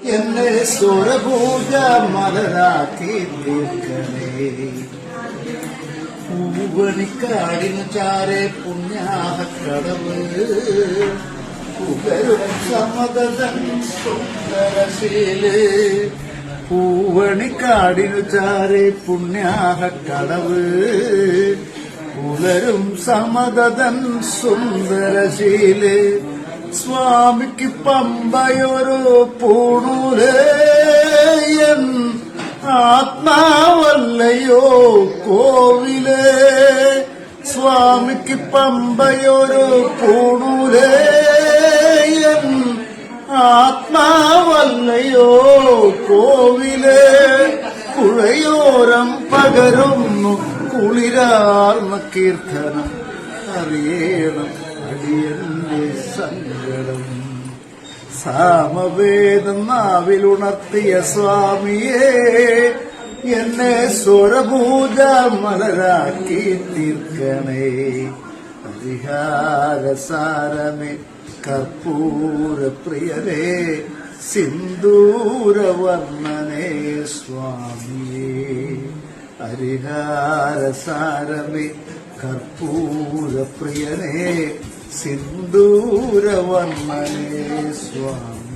എന്നെ സ്വരപൂജ മലരാക്കി തീർക്കണേ. പൂവണിക്കാടിനു ചാരെ പുണ്യാഹക്കടവ് പുകരും സമതൻ സുന്ദരശീല്. പൂവണിക്കാടിനു ചാരെ പുണ്യാഹക്കടവ് പുലരും സമതൻ സുന്ദരശീല്. സ്വാമിക്ക് പമ്പയൊരു പൂണൂലേയൻ ആത്മാവല്ലയോ കോവിലേ. സ്വാമിക്ക് പമ്പയൊരു പൂണൂലേയൻ ആത്മാവല്ലയോ കോവിലേ. പുഴയോരം പകരുന്നു കുളിരാർന്ന കീർത്തനം അറിയണം അടിയന്റെ സങ്കടം. സാമവേദം നാവിലുണർത്തിയ സ്വാമിയേ എന്നെ സ്വരപൂജ മലരാക്കി തീർക്കണേ. പരിഹാരസാരമേ കർപ്പൂരപ്രിയരേ സിന്ദൂരവർണ്ണനേ സ്വാമിയേ. ഹരിഹാരസാരമേ കർപ്പൂരപ്രിയനേ സിന്ദൂരവർണ്ണനേ സ്വാമി.